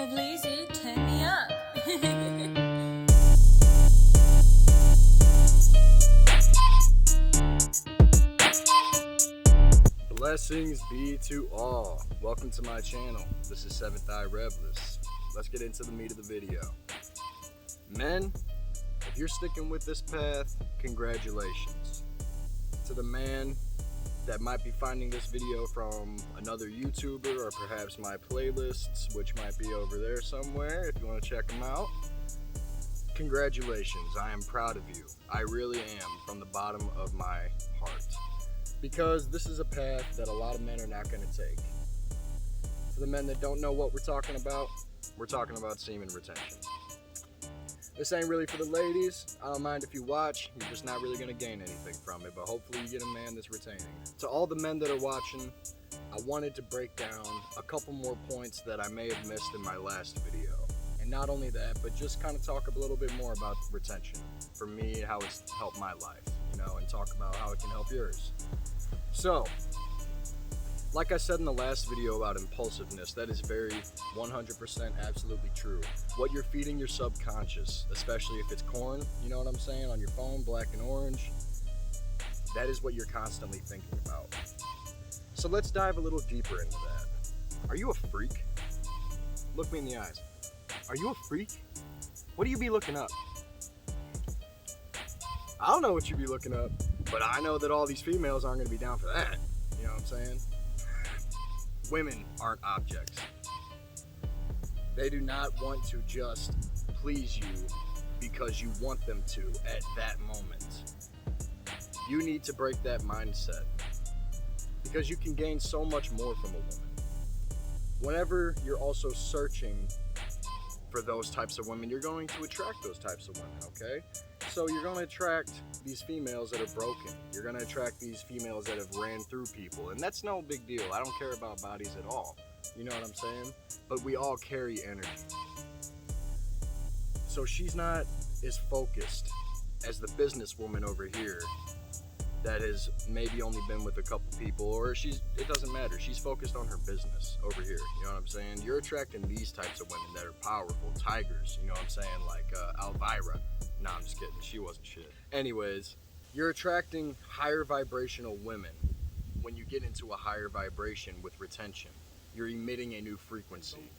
Oh, please, you turn me up. Blessings be to all. Welcome to my channel. This is Seventh Eye Revless. Let's get into the meat of the video. Men, if you're sticking with this path, congratulations. To the man that might be finding this video from another YouTuber or perhaps my playlists, which might be over there somewhere if you want to check them out, congratulations. I am proud of you. I really am, from the bottom of my heart. Because this is a path that a lot of men are not going to take. For the men that don't know what we're talking about semen retention. This ain't really for the ladies. I don't mind if you watch. You're just not really going to gain anything from it, but hopefully you get a man that's retaining. To all the men that are watching, I wanted to break down a couple more points that I may have missed in my last video. And not only that, but just kind of talk a little bit more about retention. For me, how it's helped my life, and talk about how it can help yours. So, like I said in the last video about impulsiveness, that is very 100% absolutely true. What you're feeding your subconscious, especially if it's corn, you know what I'm saying, on your phone, black and orange, that is what you're constantly thinking about. So let's dive a little deeper into that. Are you a freak? Look me in the eyes. Are you a freak? What do you be looking up? I don't know what you be looking up, but I know that all these females aren't going to be down for that. You know what I'm saying? Women aren't objects. They do not want to just please you because you want them to at that moment. You need to break that mindset because you can gain so much more from a woman. Whenever you're also searching for those types of women, you're going to attract those types of women, okay? So you're going to attract these females that are broken. You're going to attract these females that have ran through people. And that's no big deal. I don't care about bodies at all. You know what I'm saying? But we all carry energy. So she's not as focused as the businesswoman over here that has maybe only been with a couple people, or it doesn't matter. She's focused on her business over here. You know what I'm saying? You're attracting these types of women that are powerful, tigers, you know what I'm saying? Like Elvira. Nah, I'm just kidding. She wasn't shit. Anyways, you're attracting higher vibrational women when you get into a higher vibration with retention. You're emitting a new frequency.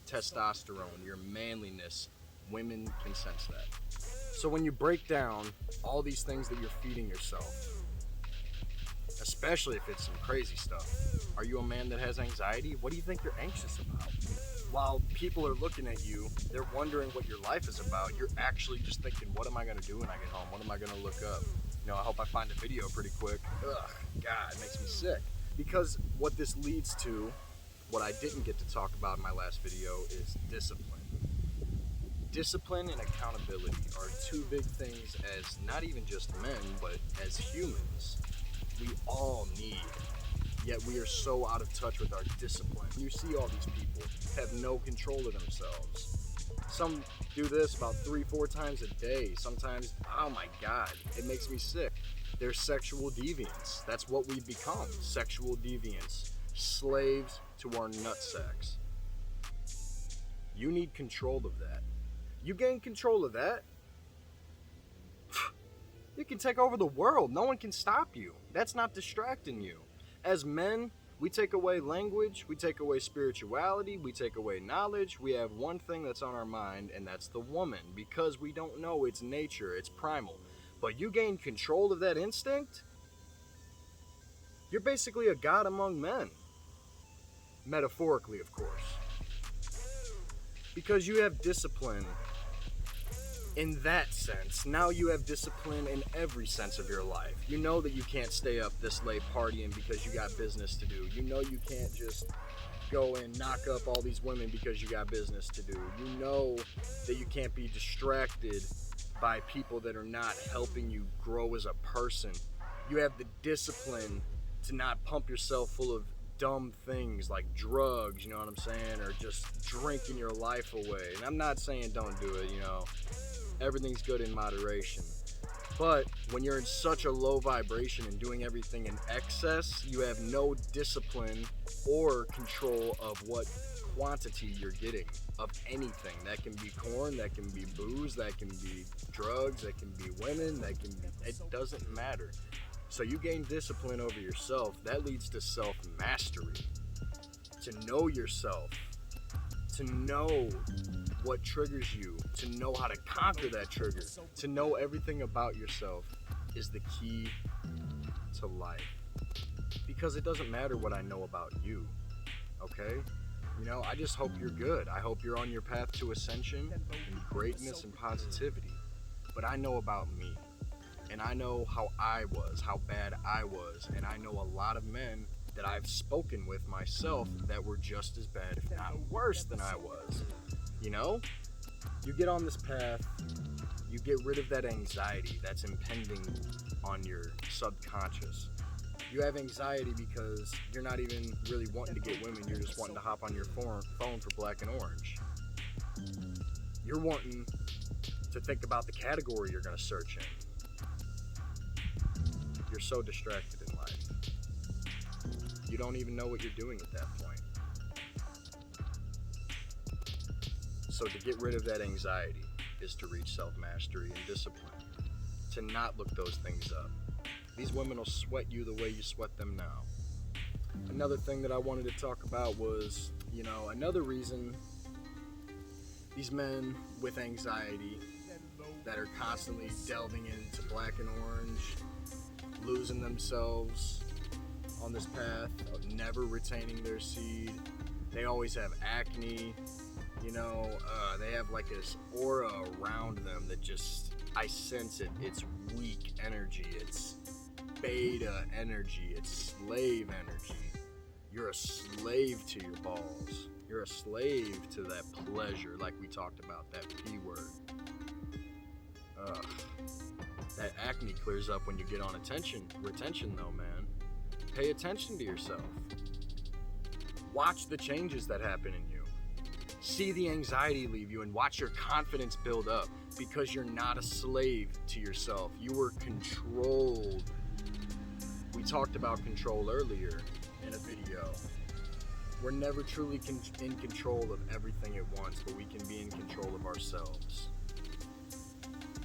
Testosterone, your manliness, women can sense that. So when you break down all these things that you're feeding yourself, especially if it's some crazy stuff. Are you a man that has anxiety? What do you think you're anxious about? While people are looking at you, they're wondering what your life is about. You're actually just thinking, what am I going to do when I get home? What am I going to look up? I hope I find a video pretty quick. Ugh, God, it makes me sick. Because what this leads to, what I didn't get to talk about in my last video, is discipline. Discipline and accountability are two big things as not even just men, but as humans. We all need, yet we are so out of touch with our discipline. You see all these people have no control of themselves. Some do this about 3-4 times a day. Sometimes, oh my God, it makes me sick. They're sexual deviants. That's what we've become, sexual deviants, slaves to our nutsacks. You need control of that. You gain control of that, you can take over the world. No one can stop you. That's not distracting you. As men, we take away language, we take away spirituality, we take away knowledge. We have one thing that's on our mind, and that's the woman, because we don't know its nature, it's primal. But you gain control of that instinct, you're basically a god among men. Metaphorically, of course. Because you have discipline. In that sense, now you have discipline in every sense of your life. You know that you can't stay up this late partying because you got business to do. You know you can't just go and knock up all these women because you got business to do. You know that you can't be distracted by people that are not helping you grow as a person. You have the discipline to not pump yourself full of dumb things like drugs, you know what I'm saying, or just drinking your life away. And I'm not saying don't do it, everything's good in moderation. But when you're in such a low vibration and doing everything in excess, you have no discipline or control of what quantity you're getting of anything. That can be corn, that can be booze, that can be drugs, that can be women, it doesn't matter. So you gain discipline over yourself. That leads to self-mastery. To know yourself, to know what triggers you, to know how to conquer that trigger, to know everything about yourself is the key to life. Because it doesn't matter what I know about you, okay? You know, I just hope you're good. I hope you're on your path to ascension and greatness and positivity. But I know about me. And I know how I was, how bad I was. And I know a lot of men that I've spoken with myself that were just as bad, if not worse than I was. You know? You get on this path, you get rid of that anxiety that's impending on your subconscious. You have anxiety because you're not even really wanting to get women, you're just wanting to hop on your phone for black and orange. You're wanting to think about the category you're going to search in. You're so distracted in life. You don't even know what you're doing at that point. So to get rid of that anxiety is to reach self-mastery and discipline. To not look those things up. These women will sweat you the way you sweat them now. Another thing that I wanted to talk about was, another reason these men with anxiety that are constantly delving into black and orange, losing themselves on this path of never retaining their seed. They always have acne, they have like this aura around them that just, I sense it. It's weak energy. It's beta energy. It's slave energy. You're a slave to your balls. You're a slave to that pleasure, like we talked about, that P word. That acne clears up when you get on retention though, man. Pay attention to yourself. Watch the changes that happen in you. See the anxiety leave you and watch your confidence build up because you're not a slave to yourself. You were controlled. We talked about control earlier in a video. We're never truly in control of everything at once, but we can be in control of ourselves.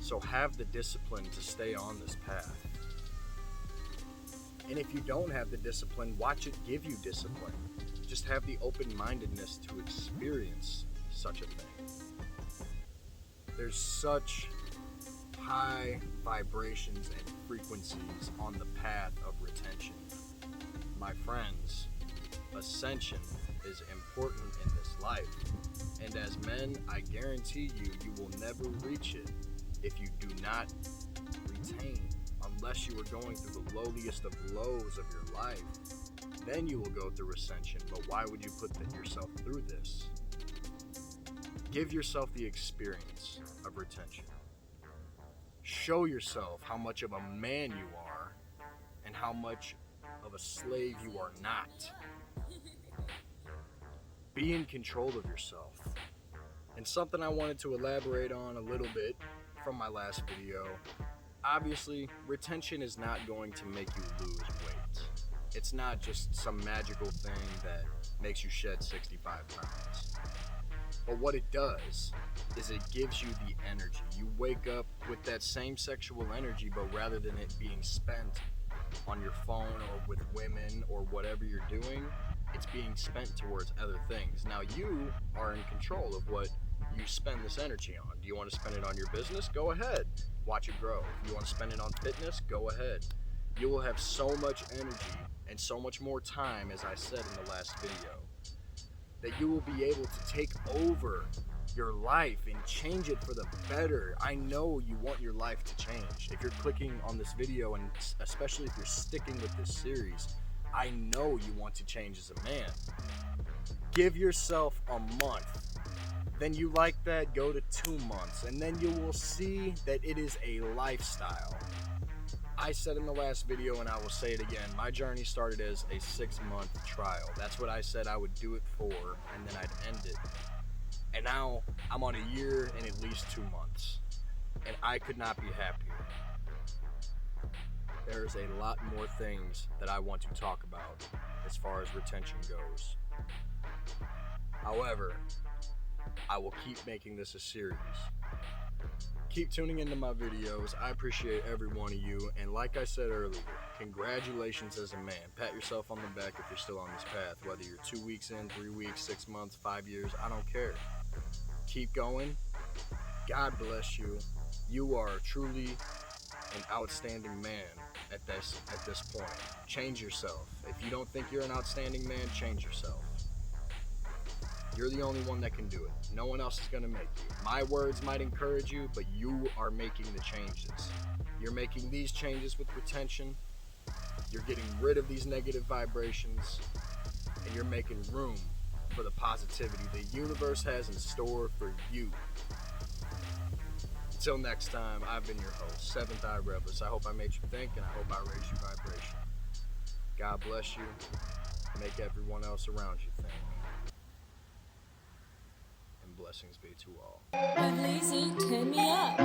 So have the discipline to stay on this path. And if you don't have the discipline, watch it give you discipline. Just have the open-mindedness to experience such a thing. There's such high vibrations and frequencies on the path of retention. My friends, ascension is important in this life. And as men, I guarantee you will never reach it if you do not retain, unless you are going through the lowliest of lows of your life. Then you will go through ascension. But why would you put yourself through this? Give yourself the experience of retention. Show yourself how much of a man you are and how much of a slave you are not. Be in control of yourself. And something I wanted to elaborate on a little bit from my last video. Obviously, retention is not going to make you lose weight. It's not just some magical thing that makes you shed 65 pounds. But what it does is it gives you the energy. You wake up with that same sexual energy, but rather than it being spent on your phone or with women or whatever you're doing, it's being spent towards other things. Now you are in control of what you spend this energy on. Do you want to spend it on your business? Go ahead. Watch it grow. If you want to spend it on fitness? Go ahead. You will have so much energy and so much more time, as I said in the last video, that you will be able to take over your life and change it for the better. I know you want your life to change. If you're clicking on this video, and especially if you're sticking with this series, I know you want to change as a man. Give yourself a month. Then you like that, go to 2 months, and then you will see that it is a lifestyle. I said in the last video, and I will say it again, my journey started as a 6-month trial. That's what I said I would do it for, and then I'd end it. And now I'm on a year and at least 2 months, and I could not be happier. There's a lot more things that I want to talk about as far as retention goes. However, I will keep making this a series. Keep tuning into my videos. I appreciate every one of you. And like I said earlier, congratulations as a man. Pat yourself on the back if you're still on this path. Whether you're 2 weeks in, 3 weeks, 6 months, 5 years, I don't care. Keep going. God bless you. You are truly an outstanding man at this point. Change yourself. If you don't think you're an outstanding man, change yourself. You're the only one that can do it. No one else is going to make you. My words might encourage you, but you are making the changes. You're making these changes with retention. You're getting rid of these negative vibrations, and you're making room for the positivity the universe has in store for you. Until next time, I've been your host, Seventh Eye Rebels. I hope I made you think, and I hope I raised your vibration. God bless you. Make everyone else around you think. And blessings be to all. I'm lazy, turn me up.